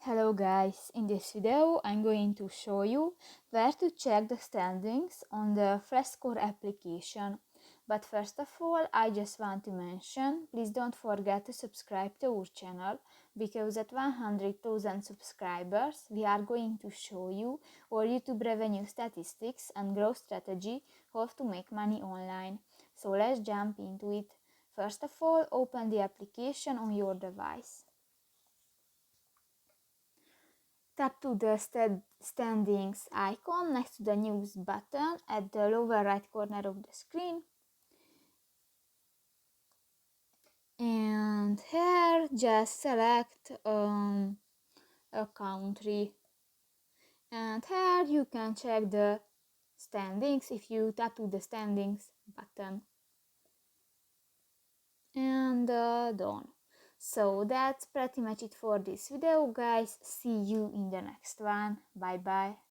Hello guys, in this video I'm going to show you where to check the standings on the Flashscore application. But first of all, I just want to mention, please don't forget to subscribe to our channel, because at 100,000 subscribers we are going to show you our YouTube revenue statistics and growth strategy, how to make money online. So let's jump into it. First of all, open the application on your device. Tap to the standings icon next to the news button at the lower right corner of the screen. And here just select a country. And here you can check the standings if you tap to the standings button. And done. So that's pretty much it for this video, guys. See you in the next one. Bye bye.